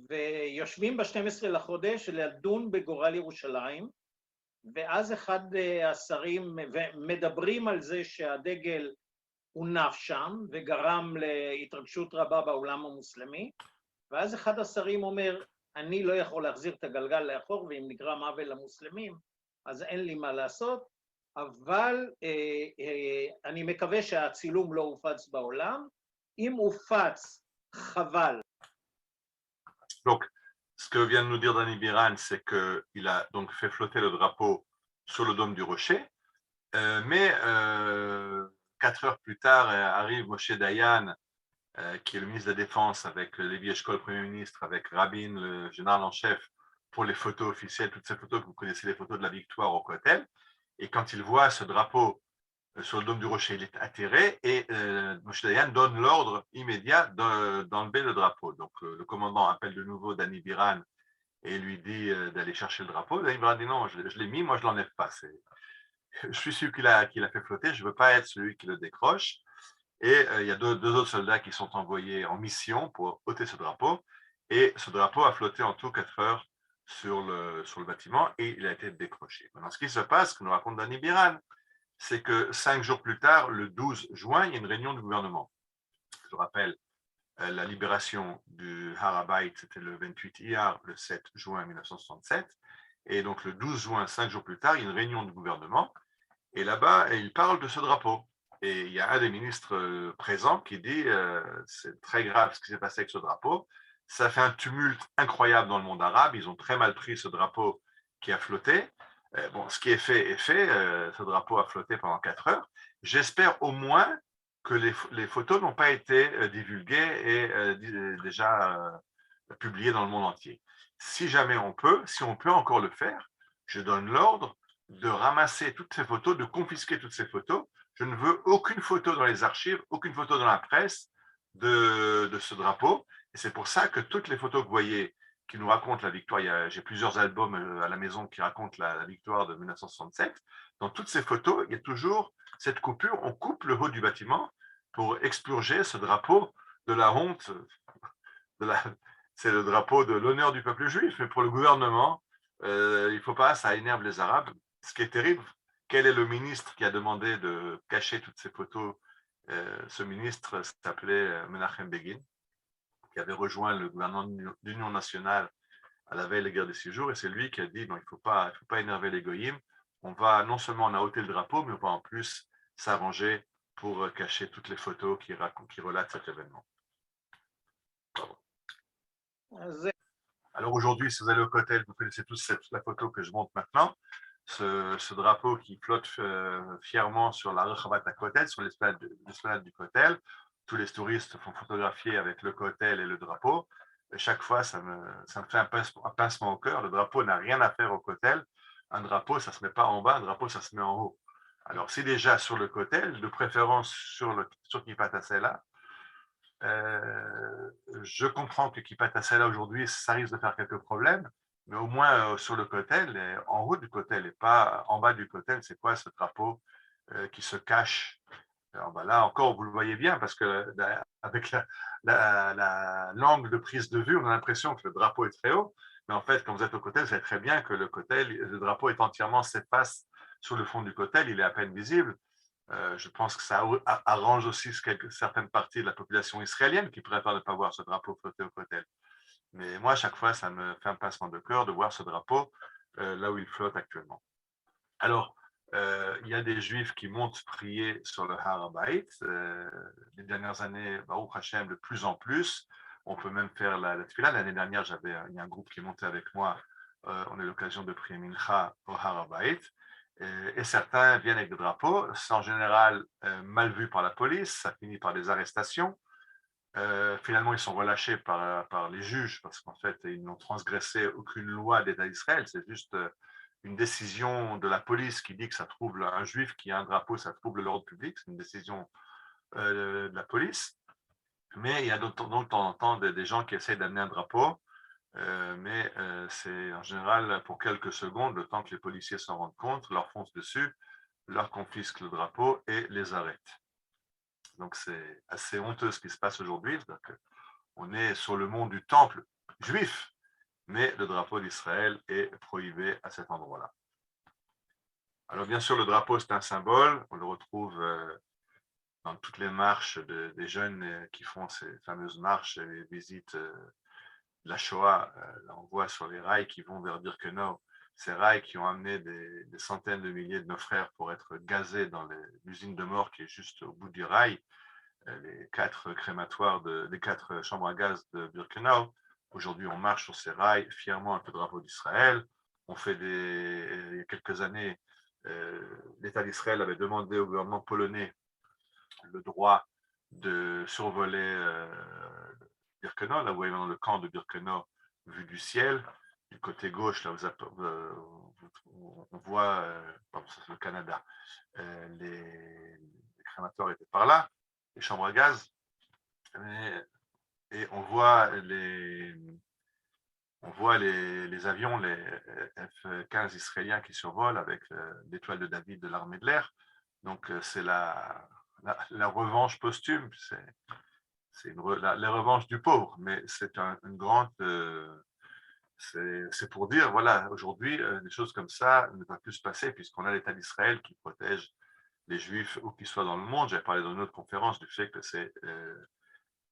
Speaker 8: ויושבים ב-12 לחודש לדון בגורל ירושלים, ואז אחד השרים, ומדברים על זה שהדגל הונף שם, וגרם להתרגשות רבה בעולם המוסלמי, ואז אחד השרים אומר, אני לא יכול להחזיר את הגלגל לאחור, ואם נגרם עוול למוסלמים, אז אין לי מה לעשות, אבל אני מקווה שהצילום לא הופץ בעולם, אם הופץ, חבל.
Speaker 1: Donc, ce que vient de nous dire Dani Biran, c'est qu'il a donc fait flotter le drapeau sur le dôme du rocher, mais 4 heures plus tard arrive Moshe Dayan, qui est le ministre de la Défense, avec Lévi Eshkol, le Premier ministre, avec Rabin, le général en chef, pour les photos officielles, toutes ces photos que vous connaissez, les photos de la victoire au Kotel. Et quand il voit ce drapeau sur le dôme du rocher, il est atterré et Moshe Dayan donne l'ordre immédiat d'enlever le drapeau. Donc le commandant appelle de nouveau Dani Biran et lui dit d'aller chercher le drapeau. Dani Biran dit non, je l'ai mis, moi je ne l'enlève pas. Je suis sûr qu'il a fait flotter, je ne veux pas être celui qui le décroche. Et il y a deux autres soldats qui sont envoyés en mission pour ôter ce drapeau. Et ce drapeau a flotté en tout 4 heures sur le bâtiment et il a été décroché. Maintenant, ce qui se passe, ce que nous raconte Dani Biran, c'est que 5 jours plus tard, le 12 juin, il y a une réunion du gouvernement. Je rappelle, la libération du Harabait, c'était le 28 Iyar, le 7 juin 1967. Et donc le 12 juin, 5 jours plus tard, il y a une réunion du gouvernement. Et là-bas, il parle de ce drapeau. Et il y a un des ministres présents qui dit c'est très grave ce qui s'est passé avec ce drapeau. Ça fait un tumulte incroyable dans le monde arabe. Ils ont très mal pris ce drapeau qui a flotté. Bon, ce qui est fait est fait. Ce drapeau a flotté pendant 4 heures. J'espère au moins que les photos n'ont pas été divulguées et déjà publiées dans le monde entier. Si jamais si on peut encore le faire, je donne l'ordre de ramasser toutes ces photos, de confisquer toutes ces photos. Je ne veux aucune photo dans les archives, aucune photo dans la presse de ce drapeau. Et c'est pour ça que toutes les photos que vous voyez qui nous racontent la victoire, j'ai plusieurs albums à la maison qui racontent la victoire de 1967. Dans toutes ces photos, il y a toujours cette coupure. On coupe le haut du bâtiment pour expurger ce drapeau de la honte. C'est le drapeau de l'honneur du peuple juif, mais pour le gouvernement, il ne faut pas, ça énerve les Arabes. Ce qui est terrible, quel est le ministre qui a demandé de cacher toutes ces photos? Ce ministre s'appelait Menachem Begin, qui avait rejoint le gouvernement d'Union nationale à la veille de la guerre des 6 jours, et c'est lui qui a dit, non, il ne faut pas énerver les goyim, on va, non seulement on a ôté le drapeau, mais on va en plus s'arranger pour cacher toutes les photos qui relatent cet événement. Alors aujourd'hui, si vous allez au Kotel, vous connaissez tous la photo que je montre maintenant, ce drapeau qui flotte fièrement sur la Rechavat Kotel, sur l'esplanade du Kotel. Tous les touristes font photographier avec le Kotel et le drapeau. Et chaque fois, ça me fait un pincement au cœur. Le drapeau n'a rien à faire au Kotel. Un drapeau, ça ne se met pas en bas, un drapeau, ça se met en haut. Alors, si déjà sur le Kotel, de préférence sur Kippat Hasela, je comprends que Kippat Hasela aujourd'hui, ça risque de faire quelques problèmes, mais au moins sur le Kotel, en haut du Kotel et pas en bas du Kotel, c'est quoi ce drapeau qui se cache? Alors, là encore, vous le voyez bien, parce que avec l'angle de prise de vue, on a l'impression que le drapeau est très haut, mais en fait, quand vous êtes au Kotel, vous savez très bien que le drapeau est entièrement s'efface sur le fond du Kotel, il est à peine visible. Je pense que ça arrange aussi certaines parties de la population israélienne qui préfèrent ne pas voir ce drapeau flotter au Kotel. Mais moi, à chaque fois, ça me fait un pincement de cœur de voir ce drapeau là où il flotte actuellement. Alors, il y a des Juifs qui montent prier sur le Har HaBayit. Les dernières années, Baruch Hashem, de plus en plus. On peut même faire la tefila. L'année dernière, il y a un groupe qui est monté avec moi. On a eu l'occasion de prier Mincha au Har HaBayit. Et certains viennent avec des drapeaux. C'est en général mal vu par la police. Ça finit par des arrestations. Finalement, ils sont relâchés par les juges parce qu'en fait, ils n'ont transgressé aucune loi d'État d'Israël. C'est juste une décision de la police qui dit que ça trouble un juif qui a un drapeau, ça trouble l'ordre public. C'est une décision de la police. Mais il y a de temps en temps des gens qui essayent d'amener un drapeau. Mais c'est en général pour quelques secondes, le temps que les policiers s'en rendent compte, leur foncent dessus, leur confisquent le drapeau et les arrêtent. Donc c'est assez honteux ce qui se passe aujourd'hui. On est sur le mont du temple juif, mais le drapeau d'Israël est prohibé à cet endroit-là. Alors bien sûr, le drapeau, c'est un symbole. On le retrouve dans toutes les marches des jeunes qui font ces fameuses marches et visites la Shoah. Là, on voit sur les rails qui vont vers Birkenau, ces rails qui ont amené des centaines de milliers de nos frères pour être gazés dans l'usine de mort qui est juste au bout du rail. Les 4 crématoires, les 4 chambres à gaz de Birkenau. Aujourd'hui, on marche sur ces rails fièrement avec le drapeau d'Israël. On fait il y a quelques années, l'État d'Israël avait demandé au gouvernement polonais le droit de survoler Birkenau. Là, vous voyez dans le camp de Birkenau vu du ciel. Du côté gauche, là, on voit, c'est le Canada, les crématoires étaient par là, les chambres à gaz, et on voit les avions, les F-15 israéliens qui survolent avec l'étoile de David de l'armée de l'air. Donc c'est la revanche posthume, c'est la revanche du pauvre, mais c'est une grande... c'est pour dire, voilà, aujourd'hui, des choses comme ça ne peuvent plus se passer puisqu'on a l'État d'Israël qui protège les Juifs où qu'ils soient dans le monde. J'avais parlé dans une autre conférence du fait que c'est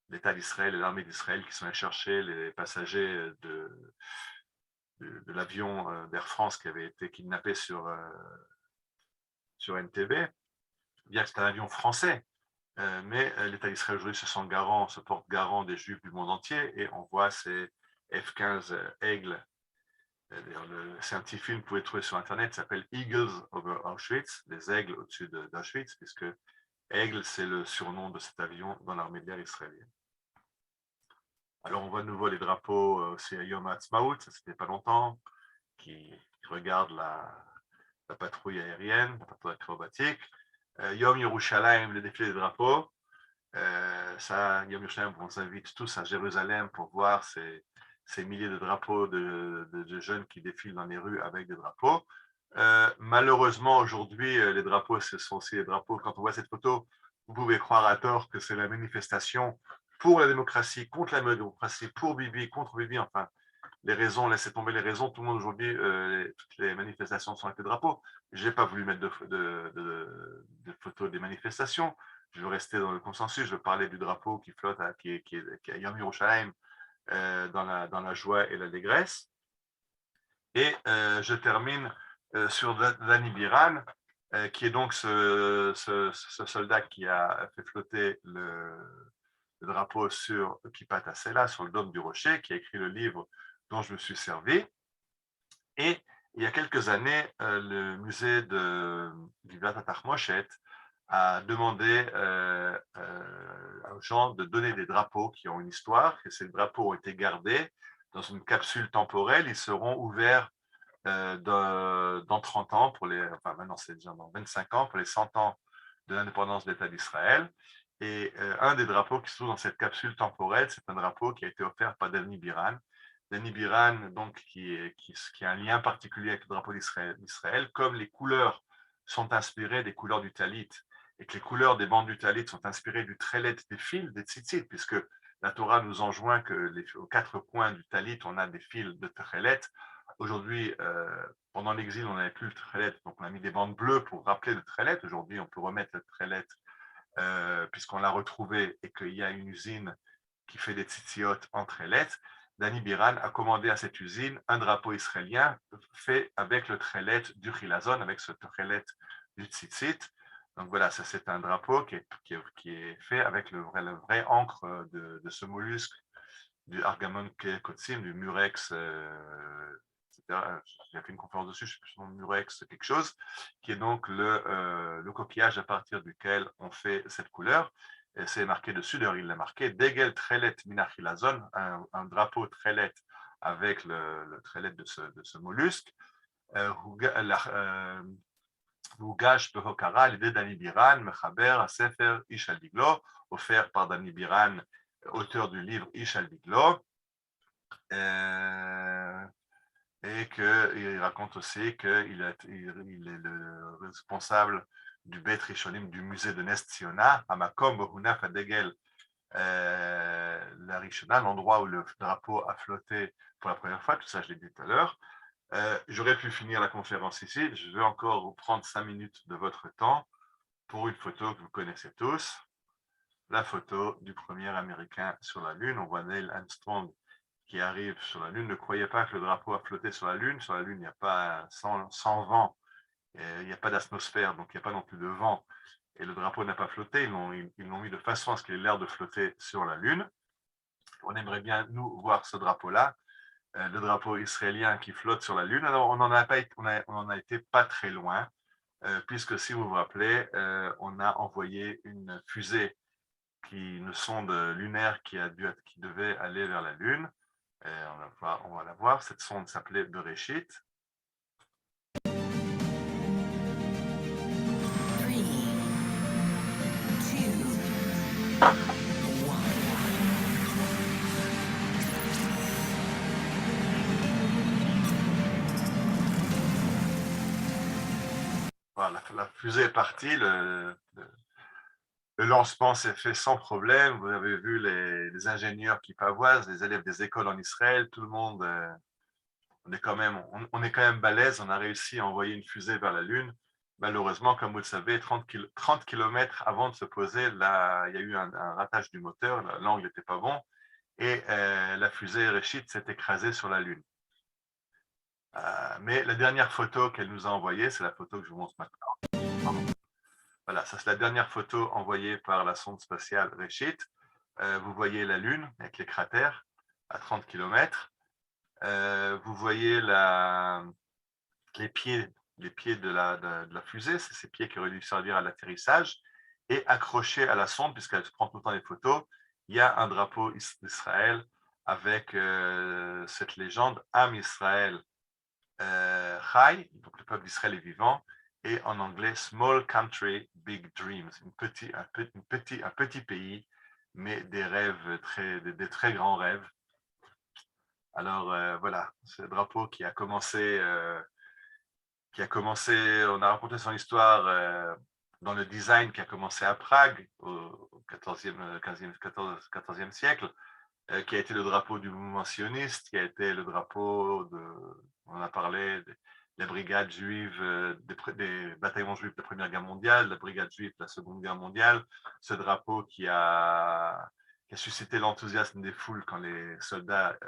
Speaker 1: l'État d'Israël et l'armée d'Israël qui sont allés chercher les passagers de l'avion d'Air France qui avait été kidnappé sur NTB, bien que c'est un avion français. Mais l'État d'Israël aujourd'hui se porte garant des Juifs du monde entier et on voit ces F-15 Aigle C'est un petit film que vous pouvez trouver sur Internet, ça s'appelle Eagles over Auschwitz, les aigles au-dessus d'Auschwitz, puisque aigle, c'est le surnom de cet avion dans l'armée de l'air israélienne. Alors, on voit de nouveau les drapeaux aussi à Yom HaAtzmaut, ça c'était pas longtemps, qui regardent la patrouille aérienne, la patrouille acrobatique. Yom Yerushalayim, le défilé des drapeaux. Ça, Yom Yerushalayim, on vous invite tous à Jérusalem pour voir ces milliers de drapeaux de jeunes qui défilent dans les rues avec des drapeaux. Malheureusement, aujourd'hui, les drapeaux, ce sont aussi les drapeaux. Quand on voit cette photo, vous pouvez croire à tort que c'est la manifestation pour la démocratie, contre la démocratie, pour Bibi, contre Bibi. Enfin, les raisons, laissez tomber les raisons. Tout le monde aujourd'hui, toutes les manifestations sont avec les drapeaux. Je n'ai pas voulu mettre de photos des manifestations. Je veux rester dans le consensus. Je veux parler du drapeau qui flotte, qui est à Yom Yerushalayim, dans la joie et l'allégresse. Et je termine sur Dani Biran, qui est donc ce soldat qui a fait flotter le drapeau sur Kippat Hasela, sur le dôme du rocher, qui a écrit le livre dont je me suis servi. Et il y a quelques années, le musée du Vat Atachmoshet a demandé aux gens de donner des drapeaux qui ont une histoire, et ces drapeaux ont été gardés dans une capsule temporelle. Ils seront ouverts dans 30 ans, enfin maintenant c'est déjà dans 25 ans, pour les 100 ans de l'indépendance de l'État d'Israël. Et un des drapeaux qui se trouve dans cette capsule temporelle, c'est un drapeau qui a été offert par Dani Biran. Dani Biran, donc, qui a un lien particulier avec le drapeau d'Israël, comme les couleurs sont inspirées des couleurs du talit, et que les couleurs des bandes du talit sont inspirées du trélet des fils, des tzitzit, puisque la Torah nous enjoint que aux 4 coins du talit, on a des fils de trélet. Aujourd'hui, pendant l'exil, on n'avait plus le trélet, donc on a mis des bandes bleues pour rappeler le trélet. Aujourd'hui, on peut remettre le trélet puisqu'on l'a retrouvé et qu'il y a une usine qui fait des tzitziot en trélet. Dani Biran a commandé à cette usine un drapeau israélien fait avec le trélet du chilazon, avec ce trélet du tzitzit. Donc voilà, ça c'est un drapeau qui est fait avec le vrai encre de ce mollusque, du Argamon Kotsim, du Murex, etc. J'ai fait une conférence dessus, je ne sais plus son Murex quelque chose, qui est donc le coquillage à partir duquel on fait cette couleur. Et c'est marqué dessus, d'ailleurs il l'a marqué, Degel Trelet Minachilazon, un drapeau Trelet avec le Trelet de ce mollusque. Hougash Behokara, l'idée Dani Biran, Mechaber, Sefer, Ish al Diglo, offert par Dani Biran, auteur du livre Ish al Diglo. Et qu'il raconte aussi qu'il est le responsable du Beit Rishonim du musée de Nes Tziona, à Makom Bohunaf Adegel, la Rishona, l'endroit où le drapeau a flotté pour la première fois, tout ça je l'ai dit tout à l'heure. J'aurais pu finir la conférence ici, je vais encore vous prendre 5 minutes de votre temps pour une photo que vous connaissez tous, la photo du premier Américain sur la Lune. On voit Neil Armstrong qui arrive sur la Lune. Ne croyez pas que le drapeau a flotté sur la Lune. Sur la Lune, il n'y a pas sans vent, il n'y a pas d'atmosphère, donc il n'y a pas non plus de vent. Et le drapeau n'a pas flotté, ils l'ont mis de façon à ce qu'il ait l'air de flotter sur la Lune. On aimerait bien, nous, voir ce drapeau-là, le drapeau israélien qui flotte sur la Lune. Alors, on n'en a été pas très loin, puisque si vous vous rappelez, on a envoyé une fusée, une sonde lunaire qui devait aller vers la Lune. On va la voir. Cette sonde s'appelait Bereshit. Voilà, la fusée est partie. Le lancement s'est fait sans problème. Vous avez vu les ingénieurs qui pavoisent, les élèves des écoles en Israël, tout le monde, on est quand même balèze. On a réussi à envoyer une fusée vers la Lune. Malheureusement, comme vous le savez, 30 km avant de se poser, là, il y a eu un ratage du moteur, l'angle n'était pas bon, et la fusée Reshit s'est écrasée sur la Lune. Mais la dernière photo qu'elle nous a envoyée, c'est la photo que je vous montre maintenant. Pardon. Voilà, ça c'est la dernière photo envoyée par la sonde spatiale Reshit. Vous voyez la Lune avec les cratères à 30 km. Vous voyez les pieds de la fusée, c'est ces pieds qui auraient dû servir à l'atterrissage, et accrochés à la sonde, puisqu'elle prend tout le temps des photos, il y a un drapeau d'Israël avec cette légende Am Israël Chai, donc le peuple d'Israël est vivant, et en anglais Small Country, Big Dreams, un petit pays, mais des rêves, des très grands rêves. Alors voilà, ce drapeau qui a commencé, on a raconté son histoire dans le design qui a commencé à Prague au 14e siècle, qui a été le drapeau du mouvement sioniste, qui a été le drapeau on a parlé des brigades juives, des bataillons juifs de la Première Guerre mondiale, la brigade juive de la Seconde Guerre mondiale, ce drapeau qui a suscité l'enthousiasme des foules quand les soldats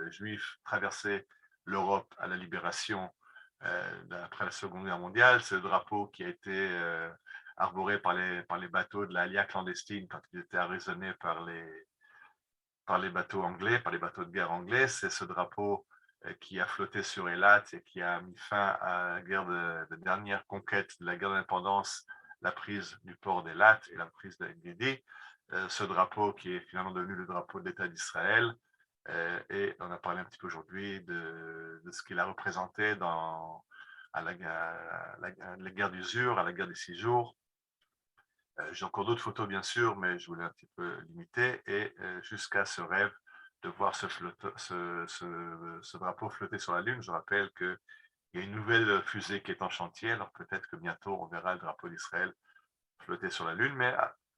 Speaker 1: juifs traversaient l'Europe à la libération après la Seconde Guerre mondiale, ce drapeau qui a été arboré par les bateaux de l'Alliance clandestine quand ils étaient arraisonnés par les bateaux anglais, par les bateaux de guerre anglais. C'est ce drapeau qui a flotté sur Eilat et qui a mis fin à la guerre de dernière conquête de la guerre d'indépendance, la prise du port d'Eilat et la prise d'En-Gedi. Ce drapeau qui est finalement devenu le drapeau de l'État d'Israël. Et on a parlé un petit peu aujourd'hui de ce qu'il a représenté à la guerre d'usure, à la guerre des 6 jours. J'ai encore d'autres photos, bien sûr, mais je voulais un petit peu limiter. Et jusqu'à ce rêve de voir ce drapeau flotter sur la Lune. Je rappelle qu'il y a une nouvelle fusée qui est en chantier. Alors peut-être que bientôt, on verra le drapeau d'Israël flotter sur la Lune. Mais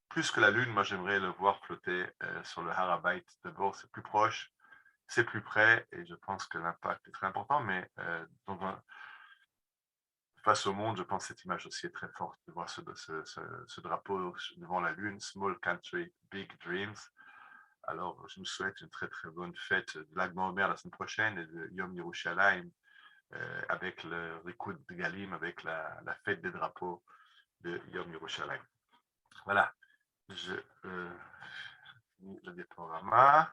Speaker 1: plus que la Lune, moi, j'aimerais le voir flotter sur le Har HaBayit. D'abord, c'est plus proche, c'est plus près. Et je pense que l'impact est très important. Mais face au monde, je pense que cette image aussi est très forte de voir ce drapeau devant la Lune, Small Country, Big Dreams. Alors, je me souhaite une très très bonne fête de Lag BaOmer la semaine prochaine et de Yom Yerushalayim avec le Rikud Galim, avec la fête des drapeaux de Yom Yerushalayim. Voilà, je finis le diaporama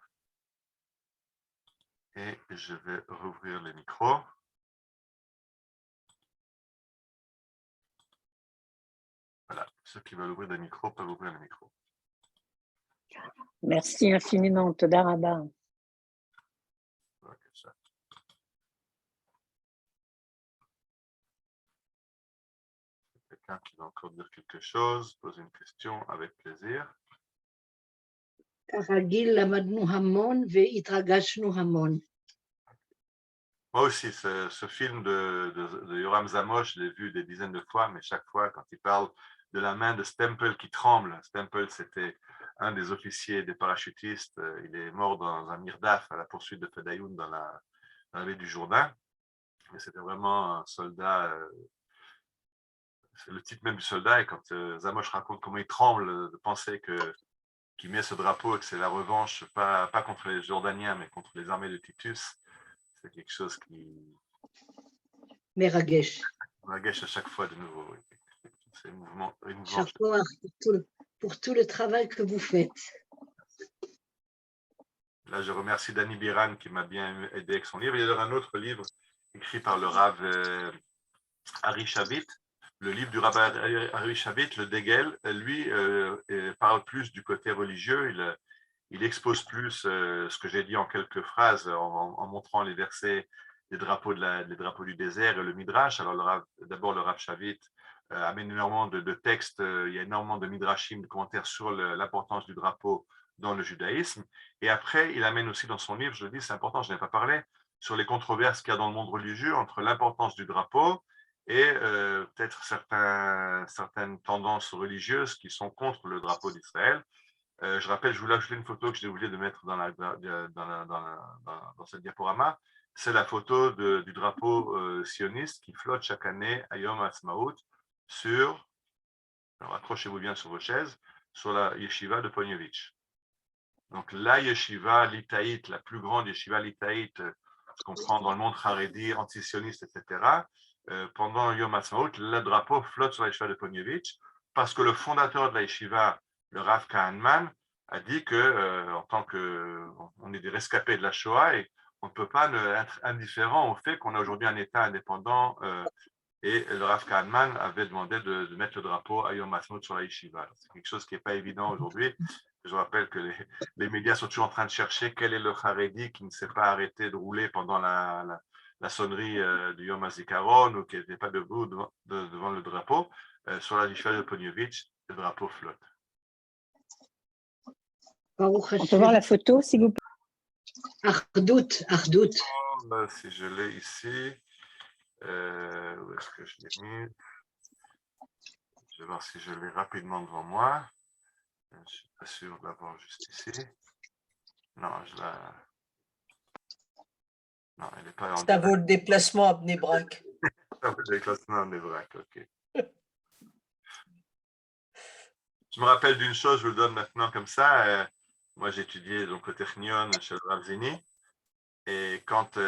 Speaker 1: et je vais rouvrir les micros. Voilà, ceux qui veulent ouvrir des micros peuvent ouvrir les micros.
Speaker 9: Merci infiniment, Toda Rabba.
Speaker 1: Quelqu'un qui va encore dire quelque chose, poser une question avec plaisir.
Speaker 10: כרגיל למדנו המון והתרגשנו המון.
Speaker 1: Moi aussi, ce film de Yoram Zamosh, je l'ai vu des dizaines de fois, mais chaque fois, quand il parle de la main de Stempel qui tremble, Stempel, c'était un des officiers des parachutistes, il est mort dans un mirdaf à la poursuite de Fedayoun dans la baie du Jourdain. Mais c'était vraiment un soldat, c'est le type même du soldat, et quand Zamosh raconte comment il tremble de penser qu'il met ce drapeau et que c'est la revanche, pas contre les Jordaniens, mais contre les armées de Titus, c'est quelque chose qui
Speaker 10: מרגש.
Speaker 1: meragesh à chaque fois de nouveau. Oui. C'est émouvant.
Speaker 10: Chapeau pour tout le travail que vous faites.
Speaker 1: Là, je remercie Danny Biran qui m'a bien aidé avec son livre. Il y a un autre livre écrit par le Rav Ari Shavit. Le livre du Rav Ari Shavit, le Degel, lui, parle plus du côté religieux. Il expose plus ce que j'ai dit en quelques phrases en montrant les versets des drapeaux du désert et le Midrash. Alors, d'abord, le Rav Shavit amène énormément de textes. Il y a énormément de Midrashim, de commentaires sur l'importance du drapeau dans le judaïsme. Et après, il amène aussi dans son livre, je le dis, c'est important, je n'ai pas parlé, sur les controverses qu'il y a dans le monde religieux entre l'importance du drapeau et peut-être certaines tendances religieuses qui sont contre le drapeau d'Israël. Je rappelle, je voulais ajouter une photo que j'ai oublié de mettre dans cette diaporama. C'est la photo du drapeau sioniste qui flotte chaque année à Yom HaAtzmaut alors accrochez-vous bien sur vos chaises, sur la yeshiva de Ponyevitch. Donc la yeshiva litaïte, la plus grande yeshiva litaïte, ce qu'on prend dans le monde haredi, antisioniste, etc. Pendant Yom HaAtzmaut, le drapeau flotte sur la yeshiva de Ponyevitch parce que le fondateur de la yeshiva, le Rav Kahanman, a dit que en tant qu'on est des rescapés de la Shoah et on ne peut pas être indifférent au fait qu'on a aujourd'hui un État indépendant et le Rav Kahneman avait demandé de mettre le drapeau à Yom Ha'atzmaut sur la yeshiva. C'est quelque chose qui n'est pas évident aujourd'hui. Je rappelle que les médias sont toujours en train de chercher quel est le Haredi qui ne s'est pas arrêté de rouler pendant la sonnerie du Yom HaZikaron ou qui n'était pas debout devant le drapeau. Sur la yeshiva de Poniovitch, le drapeau flotte.
Speaker 9: On peut voir la photo, s'il vous plaît.
Speaker 10: Ardout.
Speaker 1: Si je l'ai ici, où est-ce que je l'ai mis? Je vais voir si je l'ai rapidement devant moi. Je ne suis pas sûr de l'avoir juste ici. Non, non, elle n'est pas en
Speaker 11: Ça vaut le déplacement à Bnei Brak.
Speaker 1: Ça vaut le déplacement à Bnei Brak, ok. Je me rappelle d'une chose, je vous le donne maintenant comme ça. Moi, j'ai étudié donc, au Technion chez le Rav Zini. Et quand tu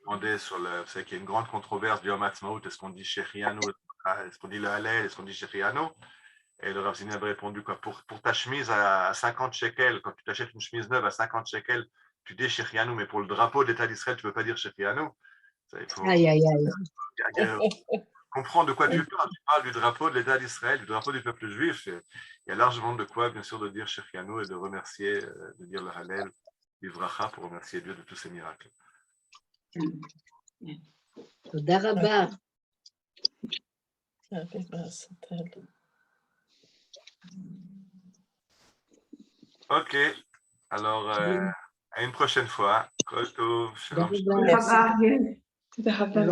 Speaker 1: demandé sur le. Vous savez qu'il y a une grande controverse du Yom Ha'atzmaut, est-ce qu'on dit Shechianu, est-ce qu'on dit le Hallel, est-ce qu'on dit Shechianu? Et le Rav Zini avait répondu quoi? Pour ta chemise à 50 shekels, quand tu t'achètes une chemise neuve à 50 shekels, tu dis Shechianu, mais pour le drapeau de l'État d'Israël, tu ne peux pas dire Shechianu. Il faut comprendre de quoi tu parles. Tu parles du drapeau de l'État d'Israël, du drapeau du peuple juif. Il y a largement de quoi, bien sûr, de dire Shechianu et de remercier, de dire le Hallel, du Vracha pour remercier Dieu de tous ses miracles.
Speaker 10: תודה רבה.
Speaker 1: Ok, alors à une prochaine fois. Kol tov, shalom.
Speaker 10: תודה רבה.
Speaker 9: תודה רבה.